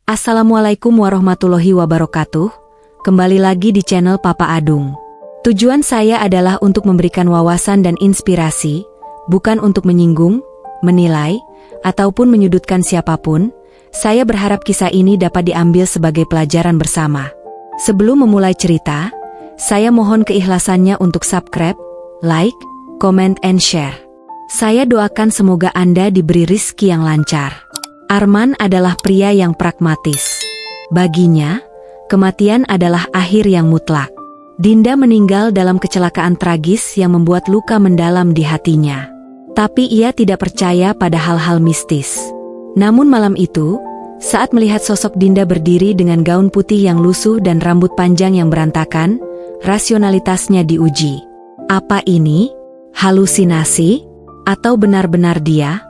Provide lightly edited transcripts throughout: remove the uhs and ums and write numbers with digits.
Assalamualaikum warahmatullahi wabarakatuh. Kembali lagi di channel Papa Adung. Tujuan saya adalah untuk memberikan wawasan dan inspirasi, bukan untuk menyinggung, menilai, ataupun menyudutkan siapapun. Saya berharap kisah ini dapat diambil sebagai pelajaran bersama. Sebelum memulai cerita, saya mohon keikhlasannya untuk subscribe, like, comment, and share. Saya doakan semoga Anda diberi rizki yang lancar. Arman adalah pria yang pragmatis. Baginya, kematian adalah akhir yang mutlak. Dinda meninggal dalam kecelakaan tragis yang membuat luka mendalam di hatinya. Tapi ia tidak percaya pada hal-hal mistis. Namun malam itu, saat melihat sosok Dinda berdiri dengan gaun putih yang lusuh dan rambut panjang yang berantakan, rasionalitasnya diuji. Apa ini? Halusinasi? Atau benar-benar dia?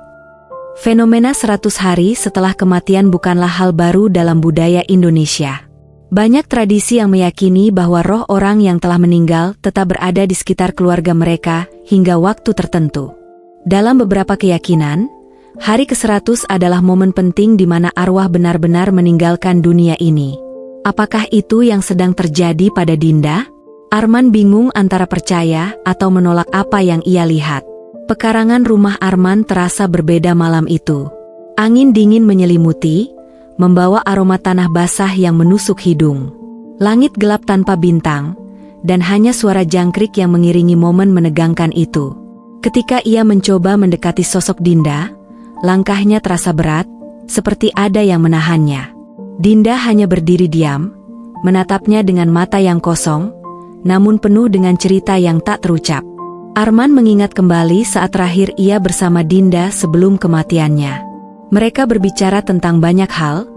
Fenomena 100 hari setelah kematian bukanlah hal baru dalam budaya Indonesia. Banyak tradisi yang meyakini bahwa roh orang yang telah meninggal tetap berada di sekitar keluarga mereka hingga waktu tertentu. Dalam beberapa keyakinan, hari ke-100 adalah momen penting di mana arwah benar-benar meninggalkan dunia ini. Apakah itu yang sedang terjadi pada Dinda? Arman bingung antara percaya atau menolak apa yang ia lihat. Pekarangan rumah Arman terasa berbeda malam itu. Angin dingin menyelimuti, membawa aroma tanah basah yang menusuk hidung. Langit gelap tanpa bintang, dan hanya suara jangkrik yang mengiringi momen menegangkan itu. Ketika ia mencoba mendekati sosok Dinda, langkahnya terasa berat, seperti ada yang menahannya. Dinda hanya berdiri diam, menatapnya dengan mata yang kosong, namun penuh dengan cerita yang tak terucap. Arman mengingat kembali saat terakhir ia bersama Dinda sebelum kematiannya. Mereka berbicara tentang banyak hal,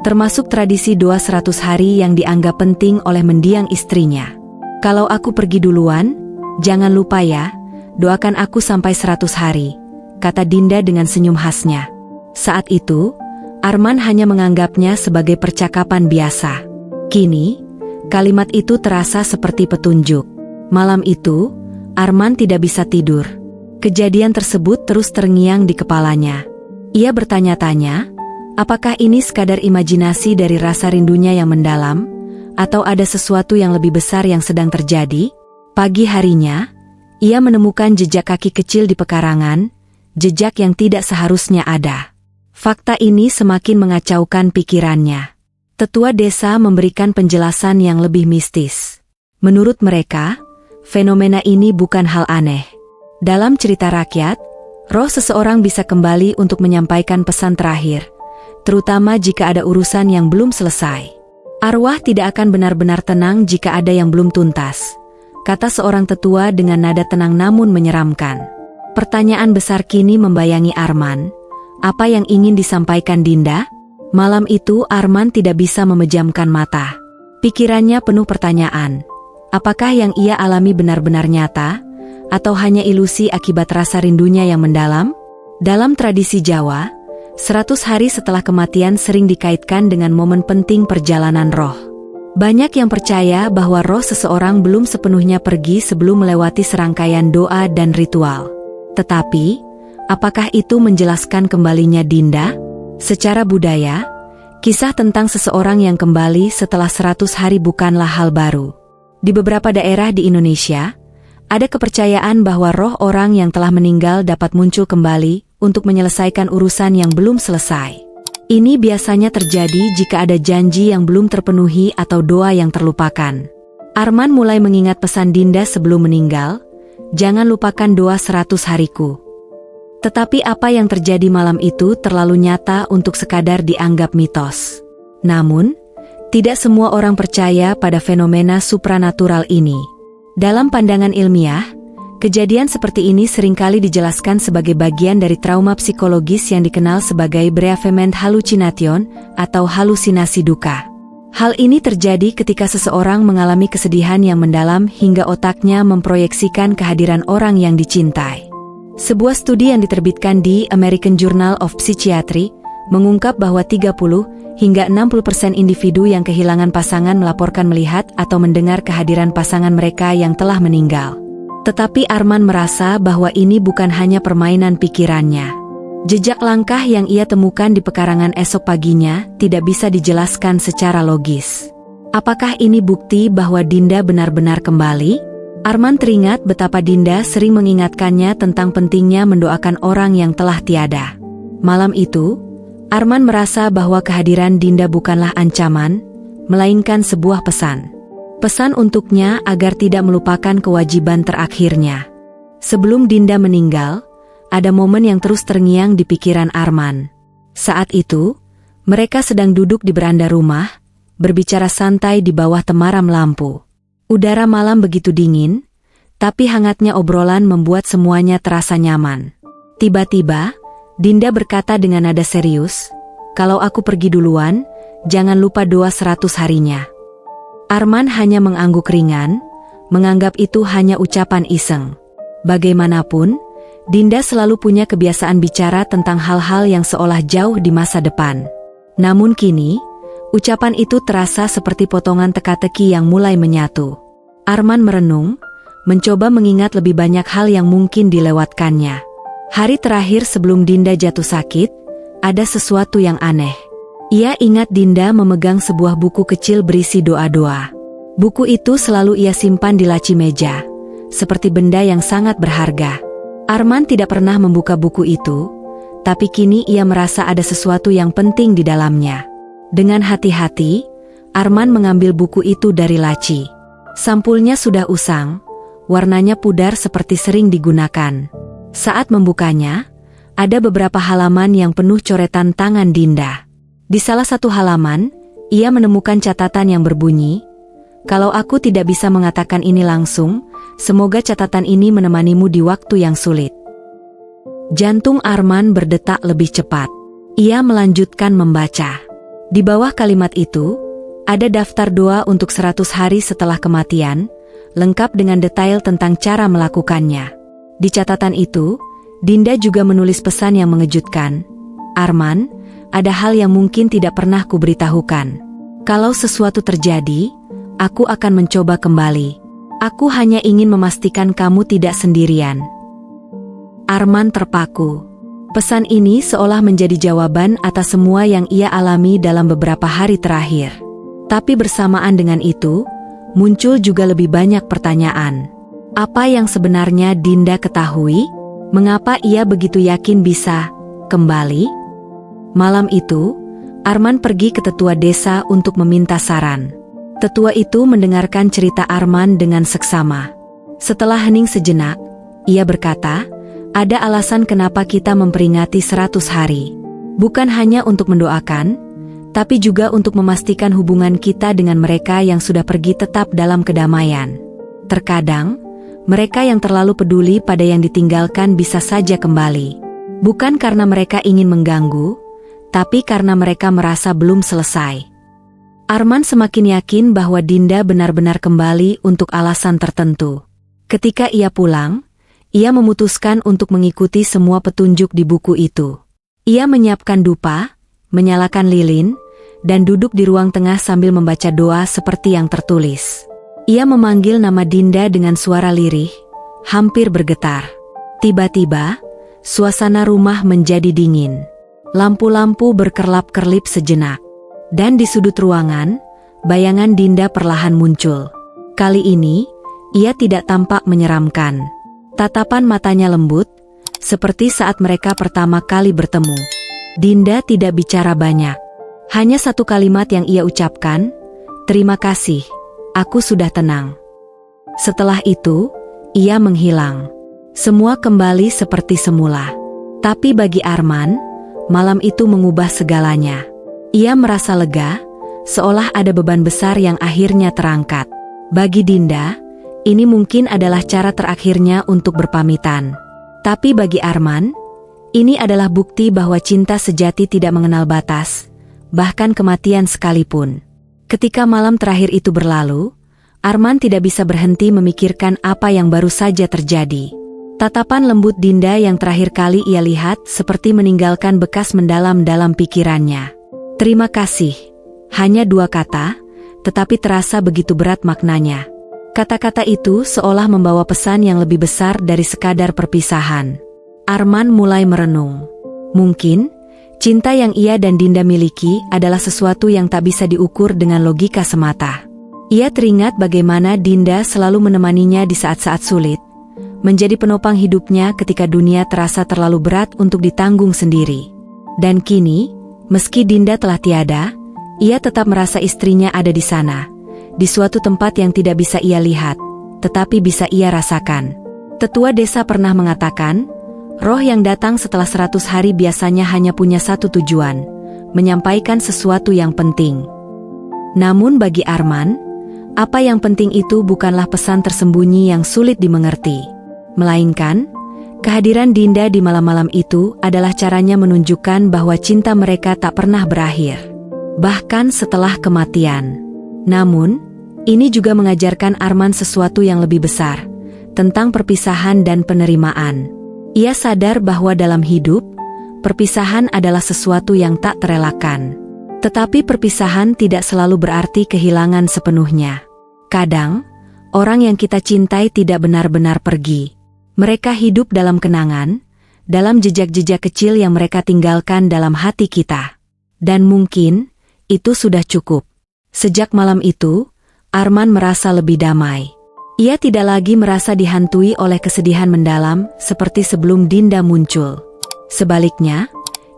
termasuk tradisi doa 100 hari yang dianggap penting oleh mendiang istrinya. Kalau aku pergi duluan, jangan lupa ya, doakan aku sampai 100 hari, kata Dinda dengan senyum khasnya. Saat itu, Arman hanya menganggapnya sebagai percakapan biasa. Kini, kalimat itu terasa seperti petunjuk. Malam itu, Arman tidak bisa tidur. Kejadian tersebut terus terngiang di kepalanya. Ia bertanya-tanya, apakah ini sekadar imajinasi dari rasa rindunya yang mendalam, atau ada sesuatu yang lebih besar yang sedang terjadi? Pagi harinya, ia menemukan jejak kaki kecil di pekarangan, jejak yang tidak seharusnya ada. Fakta ini semakin mengacaukan pikirannya. Tetua desa memberikan penjelasan yang lebih mistis. Menurut mereka, fenomena ini bukan hal aneh. Dalam cerita rakyat, roh seseorang bisa kembali untuk menyampaikan pesan terakhir, terutama jika ada urusan yang belum selesai. Arwah tidak akan benar-benar tenang jika ada yang belum tuntas, kata seorang tetua dengan nada tenang namun menyeramkan. Pertanyaan besar kini membayangi Arman. Apa yang ingin disampaikan Dinda? Malam itu Arman tidak bisa memejamkan mata. Pikirannya penuh pertanyaan. Apakah yang ia alami benar-benar nyata, atau hanya ilusi akibat rasa rindunya yang mendalam? Dalam tradisi Jawa, 100 hari setelah kematian sering dikaitkan dengan momen penting perjalanan roh. Banyak yang percaya bahwa roh seseorang belum sepenuhnya pergi sebelum melewati serangkaian doa dan ritual. Tetapi, apakah itu menjelaskan kembalinya Dinda? Secara budaya, kisah tentang seseorang yang kembali setelah 100 hari bukanlah hal baru. Di beberapa daerah di Indonesia, ada kepercayaan bahwa roh orang yang telah meninggal dapat muncul kembali untuk menyelesaikan urusan yang belum selesai. Ini biasanya terjadi jika ada janji yang belum terpenuhi atau doa yang terlupakan. Arman mulai mengingat pesan Dinda sebelum meninggal, jangan lupakan doa 100 hariku. Tetapi apa yang terjadi malam itu terlalu nyata untuk sekadar dianggap mitos. Namun, tidak semua orang percaya pada fenomena supranatural ini. Dalam pandangan ilmiah, kejadian seperti ini seringkali dijelaskan sebagai bagian dari trauma psikologis yang dikenal sebagai bereavement hallucination atau halusinasi duka. Hal ini terjadi ketika seseorang mengalami kesedihan yang mendalam hingga otaknya memproyeksikan kehadiran orang yang dicintai. Sebuah studi yang diterbitkan di American Journal of Psychiatry mengungkap bahwa 30 hingga 60% individu yang kehilangan pasangan melaporkan melihat atau mendengar kehadiran pasangan mereka yang telah meninggal. Tetapi Arman merasa bahwa ini bukan hanya permainan pikirannya. Jejak langkah yang ia temukan di pekarangan esok paginya tidak bisa dijelaskan secara logis. Apakah ini bukti bahwa Dinda benar-benar kembali? Arman teringat betapa Dinda sering mengingatkannya tentang pentingnya mendoakan orang yang telah tiada. Malam itu, Arman merasa bahwa kehadiran Dinda bukanlah ancaman, melainkan sebuah pesan. Pesan untuknya agar tidak melupakan kewajiban terakhirnya. Sebelum Dinda meninggal, ada momen yang terus terngiang di pikiran Arman. Saat itu, mereka sedang duduk di beranda rumah, berbicara santai di bawah temaram lampu. Udara malam begitu dingin, tapi hangatnya obrolan membuat semuanya terasa nyaman. Tiba-tiba, Dinda berkata dengan nada serius, "Kalau aku pergi duluan, jangan lupa doa 100 harinya." Arman hanya mengangguk ringan, menganggap itu hanya ucapan iseng. Bagaimanapun, Dinda selalu punya kebiasaan bicara tentang hal-hal yang seolah jauh di masa depan. Namun kini, ucapan itu terasa seperti potongan teka-teki yang mulai menyatu. Arman merenung, mencoba mengingat lebih banyak hal yang mungkin dilewatkannya. Hari terakhir sebelum Dinda jatuh sakit, ada sesuatu yang aneh. Ia ingat Dinda memegang sebuah buku kecil berisi doa-doa. Buku itu selalu ia simpan di laci meja, seperti benda yang sangat berharga. Arman tidak pernah membuka buku itu, tapi kini ia merasa ada sesuatu yang penting di dalamnya. Dengan hati-hati, Arman mengambil buku itu dari laci. Sampulnya sudah usang, warnanya pudar seperti sering digunakan. Saat membukanya, ada beberapa halaman yang penuh coretan tangan Dinda. Di salah satu halaman, ia menemukan catatan yang berbunyi, "Kalau aku tidak bisa mengatakan ini langsung, semoga catatan ini menemanimu di waktu yang sulit." Jantung Arman berdetak lebih cepat. Ia melanjutkan membaca. Di bawah kalimat itu, ada daftar doa untuk 100 hari setelah kematian, lengkap dengan detail tentang cara melakukannya. Di catatan itu, Dinda juga menulis pesan yang mengejutkan. "Arman, ada hal yang mungkin tidak pernah kuberitahukan. Kalau sesuatu terjadi, aku akan mencoba kembali. Aku hanya ingin memastikan kamu tidak sendirian." Arman terpaku. Pesan ini seolah menjadi jawaban atas semua yang ia alami dalam beberapa hari terakhir. Tapi bersamaan dengan itu, muncul juga lebih banyak pertanyaan. Apa yang sebenarnya Dinda ketahui? Mengapa ia begitu yakin bisa kembali? Malam itu, Arman pergi ke tetua desa untuk meminta saran. Tetua itu mendengarkan cerita Arman dengan seksama. Setelah hening sejenak, ia berkata, "Ada alasan kenapa kita memperingati 100 hari. Bukan hanya untuk mendoakan, tapi juga untuk memastikan hubungan kita dengan mereka yang sudah pergi tetap dalam kedamaian. Terkadang, mereka yang terlalu peduli pada yang ditinggalkan bisa saja kembali. Bukan karena mereka ingin mengganggu, tapi karena mereka merasa belum selesai." Arman semakin yakin bahwa Dinda benar-benar kembali untuk alasan tertentu. Ketika ia pulang, ia memutuskan untuk mengikuti semua petunjuk di buku itu. Ia menyiapkan dupa, menyalakan lilin, dan duduk di ruang tengah sambil membaca doa seperti yang tertulis. Ia memanggil nama Dinda dengan suara lirih, hampir bergetar. Tiba-tiba, suasana rumah menjadi dingin. Lampu-lampu berkerlap-kerlip sejenak. Dan di sudut ruangan, bayangan Dinda perlahan muncul. Kali ini, ia tidak tampak menyeramkan. Tatapan matanya lembut, seperti saat mereka pertama kali bertemu. Dinda tidak bicara banyak. Hanya satu kalimat yang ia ucapkan, "Terima kasih, aku sudah tenang." Setelah itu, ia menghilang. Semua kembali seperti semula. Tapi bagi Arman, malam itu mengubah segalanya. Ia merasa lega, seolah ada beban besar yang akhirnya terangkat. Bagi Dinda, ini mungkin adalah cara terakhirnya untuk berpamitan. Tapi bagi Arman, ini adalah bukti bahwa cinta sejati tidak mengenal batas, bahkan kematian sekalipun. Ketika malam terakhir itu berlalu, Arman tidak bisa berhenti memikirkan apa yang baru saja terjadi. Tatapan lembut Dinda yang terakhir kali ia lihat seperti meninggalkan bekas mendalam dalam pikirannya. "Terima kasih." Hanya 2 kata, tetapi terasa begitu berat maknanya. Kata-kata itu seolah membawa pesan yang lebih besar dari sekadar perpisahan. Arman mulai merenung. Mungkin, cinta yang ia dan Dinda miliki adalah sesuatu yang tak bisa diukur dengan logika semata. Ia teringat bagaimana Dinda selalu menemaninya di saat-saat sulit, menjadi penopang hidupnya ketika dunia terasa terlalu berat untuk ditanggung sendiri. Dan kini, meski Dinda telah tiada, ia tetap merasa istrinya ada di sana, di suatu tempat yang tidak bisa ia lihat, tetapi bisa ia rasakan. Tetua desa pernah mengatakan, roh yang datang setelah 100 hari biasanya hanya punya satu tujuan, menyampaikan sesuatu yang penting. Namun bagi Arman, apa yang penting itu bukanlah pesan tersembunyi yang sulit dimengerti, melainkan, kehadiran Dinda di malam-malam itu adalah caranya menunjukkan bahwa cinta mereka tak pernah berakhir, bahkan setelah kematian. Namun, ini juga mengajarkan Arman sesuatu yang lebih besar, tentang perpisahan dan penerimaan. Ia sadar bahwa dalam hidup, perpisahan adalah sesuatu yang tak terelakkan. Tetapi perpisahan tidak selalu berarti kehilangan sepenuhnya. Kadang, orang yang kita cintai tidak benar-benar pergi. Mereka hidup dalam kenangan, dalam jejak-jejak kecil yang mereka tinggalkan dalam hati kita. Dan mungkin, itu sudah cukup. Sejak malam itu, Arman merasa lebih damai. Ia tidak lagi merasa dihantui oleh kesedihan mendalam seperti sebelum Dinda muncul. Sebaliknya,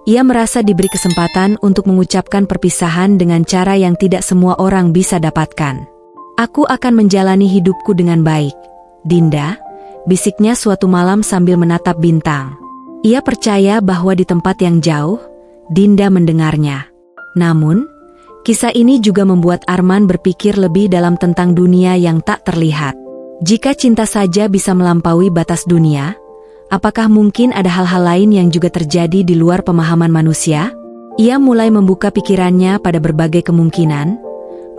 ia merasa diberi kesempatan untuk mengucapkan perpisahan dengan cara yang tidak semua orang bisa dapatkan. Aku akan menjalani hidupku dengan baik, Dinda, bisiknya suatu malam sambil menatap bintang. Ia percaya bahwa di tempat yang jauh, Dinda mendengarnya. Namun, kisah ini juga membuat Arman berpikir lebih dalam tentang dunia yang tak terlihat. Jika cinta saja bisa melampaui batas dunia, apakah mungkin ada hal-hal lain yang juga terjadi di luar pemahaman manusia? Ia mulai membuka pikirannya pada berbagai kemungkinan,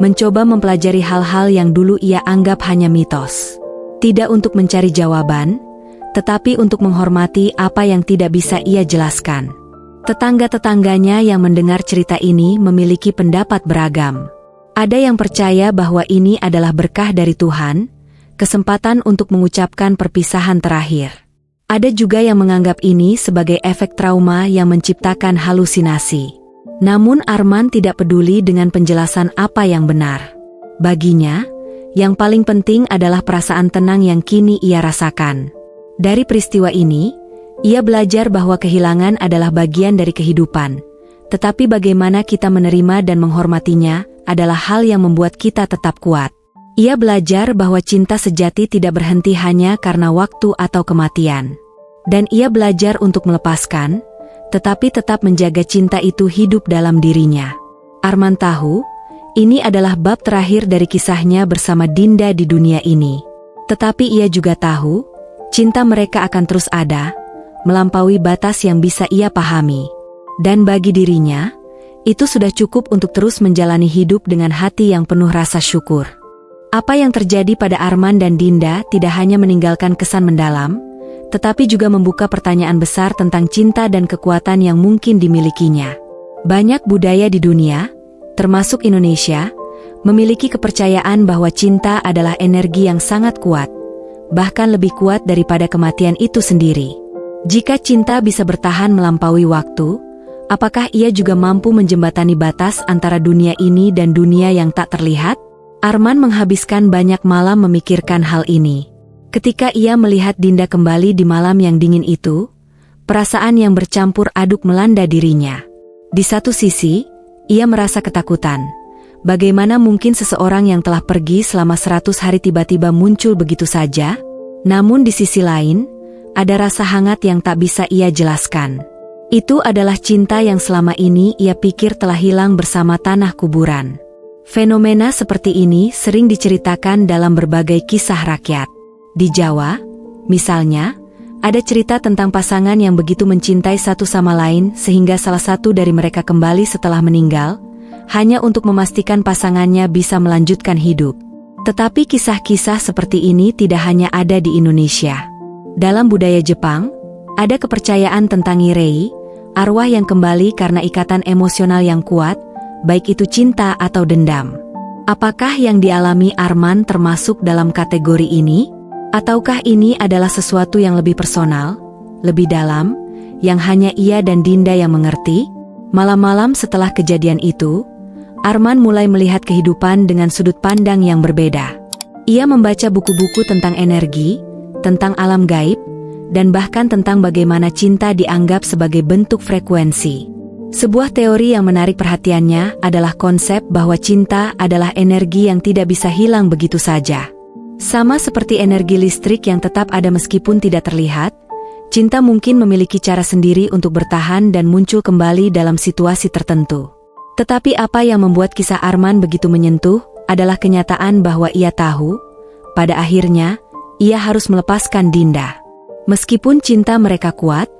mencoba mempelajari hal-hal yang dulu ia anggap hanya mitos. Tidak untuk mencari jawaban, tetapi untuk menghormati apa yang tidak bisa ia jelaskan. Tetangga-tetangganya yang mendengar cerita ini memiliki pendapat beragam. Ada yang percaya bahwa ini adalah berkah dari Tuhan, kesempatan untuk mengucapkan perpisahan terakhir. Ada juga yang menganggap ini sebagai efek trauma yang menciptakan halusinasi. Namun Arman tidak peduli dengan penjelasan apa yang benar. Baginya, yang paling penting adalah perasaan tenang yang kini ia rasakan. Dari peristiwa ini, ia belajar bahwa kehilangan adalah bagian dari kehidupan. Tetapi bagaimana kita menerima dan menghormatinya adalah hal yang membuat kita tetap kuat. Ia belajar bahwa cinta sejati tidak berhenti hanya karena waktu atau kematian. Dan ia belajar untuk melepaskan, tetapi tetap menjaga cinta itu hidup dalam dirinya. Arman tahu, ini adalah bab terakhir dari kisahnya bersama Dinda di dunia ini. Tetapi ia juga tahu, cinta mereka akan terus ada, melampaui batas yang bisa ia pahami. Dan bagi dirinya, itu sudah cukup untuk terus menjalani hidup dengan hati yang penuh rasa syukur. Apa yang terjadi pada Arman dan Dinda tidak hanya meninggalkan kesan mendalam, tetapi juga membuka pertanyaan besar tentang cinta dan kekuatan yang mungkin dimilikinya. Banyak budaya di dunia, termasuk Indonesia, memiliki kepercayaan bahwa cinta adalah energi yang sangat kuat, bahkan lebih kuat daripada kematian itu sendiri. Jika cinta bisa bertahan melampaui waktu, apakah ia juga mampu menjembatani batas antara dunia ini dan dunia yang tak terlihat? Arman menghabiskan banyak malam memikirkan hal ini. Ketika ia melihat Dinda kembali di malam yang dingin itu, perasaan yang bercampur aduk melanda dirinya. Di satu sisi, ia merasa ketakutan. Bagaimana mungkin seseorang yang telah pergi selama 100 hari tiba-tiba muncul begitu saja? Namun di sisi lain, ada rasa hangat yang tak bisa ia jelaskan. Itu adalah cinta yang selama ini ia pikir telah hilang bersama tanah kuburan. Fenomena seperti ini sering diceritakan dalam berbagai kisah rakyat. Di Jawa, misalnya, ada cerita tentang pasangan yang begitu mencintai satu sama lain sehingga salah satu dari mereka kembali setelah meninggal, hanya untuk memastikan pasangannya bisa melanjutkan hidup. Tetapi kisah-kisah seperti ini tidak hanya ada di Indonesia. Dalam budaya Jepang, ada kepercayaan tentang Irei, arwah yang kembali karena ikatan emosional yang kuat, baik itu cinta atau dendam. Apakah yang dialami Arman termasuk dalam kategori ini? Ataukah ini adalah sesuatu yang lebih personal, lebih dalam, yang hanya ia dan Dinda yang mengerti? Malam-malam setelah kejadian itu, Arman mulai melihat kehidupan dengan sudut pandang yang berbeda. Ia membaca buku-buku tentang energi, tentang alam gaib, dan bahkan tentang bagaimana cinta dianggap sebagai bentuk frekuensi. Sebuah teori yang menarik perhatiannya adalah konsep bahwa cinta adalah energi yang tidak bisa hilang begitu saja. Sama seperti energi listrik yang tetap ada meskipun tidak terlihat, cinta mungkin memiliki cara sendiri untuk bertahan dan muncul kembali dalam situasi tertentu. Tetapi apa yang membuat kisah Arman begitu menyentuh adalah kenyataan bahwa ia tahu, pada akhirnya, ia harus melepaskan Dinda. Meskipun cinta mereka kuat,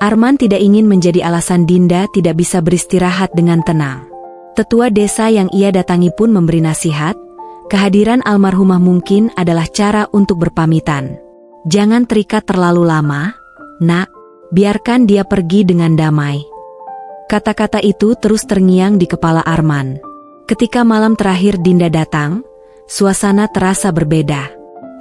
Arman tidak ingin menjadi alasan Dinda tidak bisa beristirahat dengan tenang. Tetua desa yang ia datangi pun memberi nasihat, kehadiran almarhumah mungkin adalah cara untuk berpamitan. Jangan terikat terlalu lama, nak, biarkan dia pergi dengan damai. Kata-kata itu terus terngiang di kepala Arman. Ketika malam terakhir Dinda datang, suasana terasa berbeda.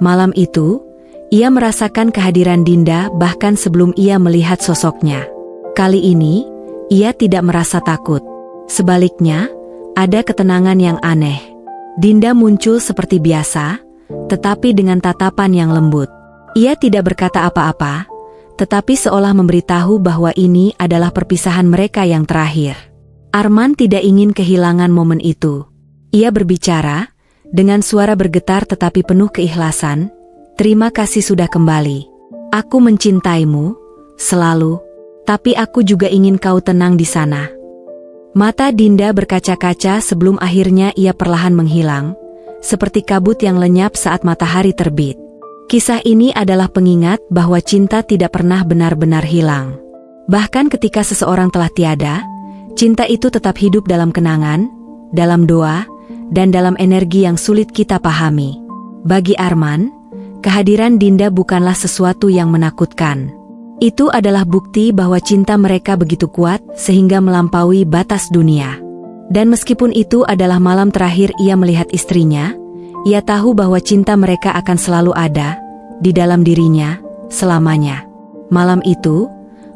Malam itu, ia merasakan kehadiran Dinda bahkan sebelum ia melihat sosoknya. Kali ini, ia tidak merasa takut. Sebaliknya, ada ketenangan yang aneh. Dinda muncul seperti biasa, tetapi dengan tatapan yang lembut. Ia tidak berkata apa-apa, tetapi seolah memberitahu bahwa ini adalah perpisahan mereka yang terakhir. Arman tidak ingin kehilangan momen itu. Ia berbicara, dengan suara bergetar tetapi penuh keikhlasan, "Terima kasih sudah kembali. Aku mencintaimu, selalu, tapi aku juga ingin kau tenang di sana." Mata Dinda berkaca-kaca sebelum akhirnya ia perlahan menghilang, seperti kabut yang lenyap saat matahari terbit. Kisah ini adalah pengingat bahwa cinta tidak pernah benar-benar hilang. Bahkan ketika seseorang telah tiada, cinta itu tetap hidup dalam kenangan, dalam doa, dan dalam energi yang sulit kita pahami. Bagi Arman, kehadiran Dinda bukanlah sesuatu yang menakutkan. Itu adalah bukti bahwa cinta mereka begitu kuat sehingga melampaui batas dunia. Dan meskipun itu adalah malam terakhir ia melihat istrinya, ia tahu bahwa cinta mereka akan selalu ada di dalam dirinya selamanya. Malam itu,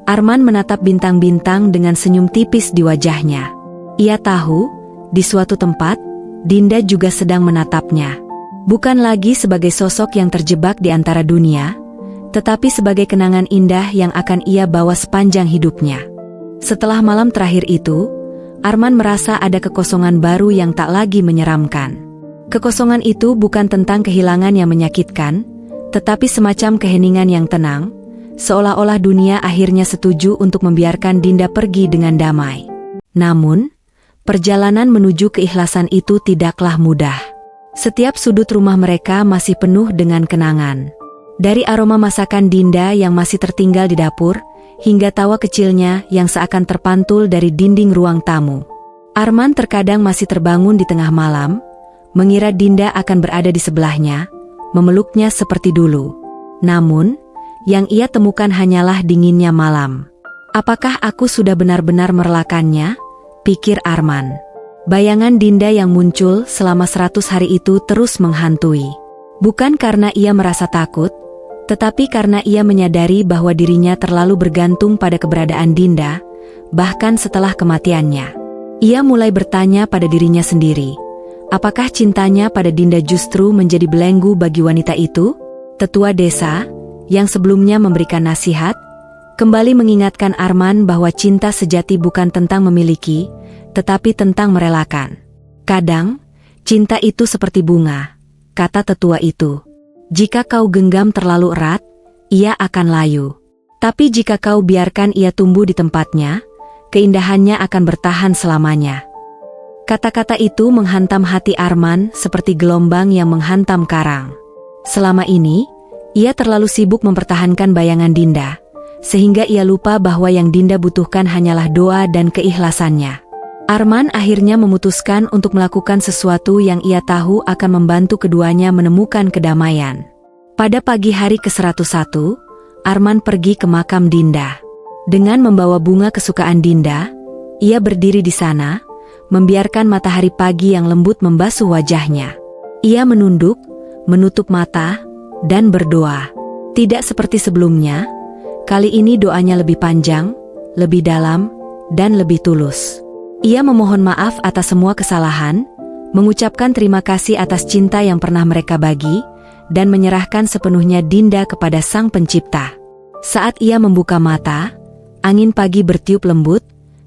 Arman menatap bintang-bintang dengan senyum tipis di wajahnya. Ia tahu, di suatu tempat, Dinda juga sedang menatapnya. Bukan lagi sebagai sosok yang terjebak di antara dunia, tetapi sebagai kenangan indah yang akan ia bawa sepanjang hidupnya. Setelah malam terakhir itu, Arman merasa ada kekosongan baru yang tak lagi menyeramkan. Kekosongan itu bukan tentang kehilangan yang menyakitkan, tetapi semacam keheningan yang tenang, seolah-olah dunia akhirnya setuju untuk membiarkan Dinda pergi dengan damai. Namun, perjalanan menuju keikhlasan itu tidaklah mudah. Setiap sudut rumah mereka masih penuh dengan kenangan. Dari aroma masakan Dinda yang masih tertinggal di dapur, hingga tawa kecilnya yang seakan terpantul dari dinding ruang tamu. Arman terkadang masih terbangun di tengah malam, mengira Dinda akan berada di sebelahnya, memeluknya seperti dulu. Namun, yang ia temukan hanyalah dinginnya malam. Apakah aku sudah benar-benar merelakannya? Pikir Arman. Bayangan Dinda yang muncul selama 100 hari itu terus menghantui. Bukan karena ia merasa takut, tetapi karena ia menyadari bahwa dirinya terlalu bergantung pada keberadaan Dinda, bahkan setelah kematiannya. Ia mulai bertanya pada dirinya sendiri, apakah cintanya pada Dinda justru menjadi belenggu bagi wanita itu? Tetua desa, yang sebelumnya memberikan nasihat, kembali mengingatkan Arman bahwa cinta sejati bukan tentang memiliki, tetapi tentang merelakan. Kadang, cinta itu seperti bunga, kata tetua itu. Jika kau genggam terlalu erat, ia akan layu. Tapi jika kau biarkan ia tumbuh di tempatnya, keindahannya akan bertahan selamanya. Kata-kata itu menghantam hati Arman seperti gelombang yang menghantam karang. Selama ini, ia terlalu sibuk mempertahankan bayangan Dinda, sehingga ia lupa bahwa yang Dinda butuhkan hanyalah doa dan keikhlasannya. Arman akhirnya memutuskan untuk melakukan sesuatu yang ia tahu akan membantu keduanya menemukan kedamaian. Pada pagi hari ke-101, Arman pergi ke makam Dinda. Dengan membawa bunga kesukaan Dinda, ia berdiri di sana, membiarkan matahari pagi yang lembut membasuh wajahnya. Ia menunduk, menutup mata, dan berdoa. Tidak seperti sebelumnya, Kali ini doanya lebih panjang, lebih dalam, dan lebih tulus. Ia memohon maaf atas semua kesalahan, mengucapkan terima kasih atas cinta yang pernah mereka bagi, dan menyerahkan sepenuhnya Dinda kepada Sang Pencipta. Saat ia membuka mata, angin pagi bertiup lembut,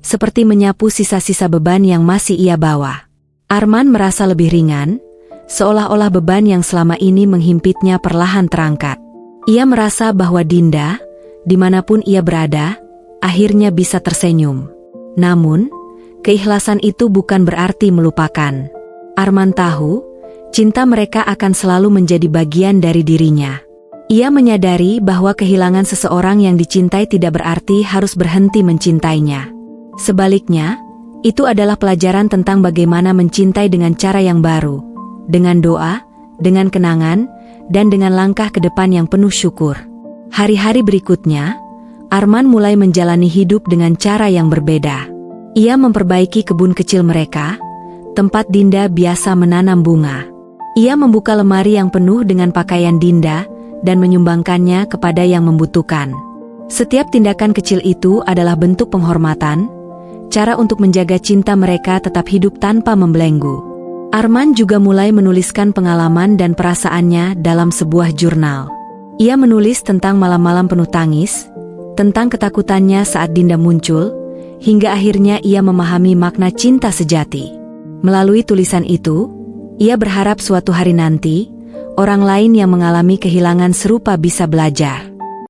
seperti menyapu sisa-sisa beban yang masih ia bawa. Arman merasa lebih ringan, seolah-olah beban yang selama ini menghimpitnya perlahan terangkat. Ia merasa bahwa Dinda, dimanapun ia berada, akhirnya bisa tersenyum. Namun, keikhlasan itu bukan berarti melupakan. Arman tahu, cinta mereka akan selalu menjadi bagian dari dirinya. Ia menyadari bahwa kehilangan seseorang yang dicintai tidak berarti harus berhenti mencintainya. Sebaliknya, itu adalah pelajaran tentang bagaimana mencintai dengan cara yang baru, dengan doa, dengan kenangan, dan dengan langkah ke depan yang penuh syukur. Hari-hari berikutnya, Arman mulai menjalani hidup dengan cara yang berbeda. Ia memperbaiki kebun kecil mereka, tempat Dinda biasa menanam bunga. Ia membuka lemari yang penuh dengan pakaian Dinda dan menyumbangkannya kepada yang membutuhkan. Setiap tindakan kecil itu adalah bentuk penghormatan, cara untuk menjaga cinta mereka tetap hidup tanpa membelenggu. Arman juga mulai menuliskan pengalaman dan perasaannya dalam sebuah jurnal. Ia menulis tentang malam-malam penuh tangis, tentang ketakutannya saat Dinda muncul, hingga akhirnya ia memahami makna cinta sejati. Melalui tulisan itu, ia berharap suatu hari nanti, orang lain yang mengalami kehilangan serupa bisa belajar.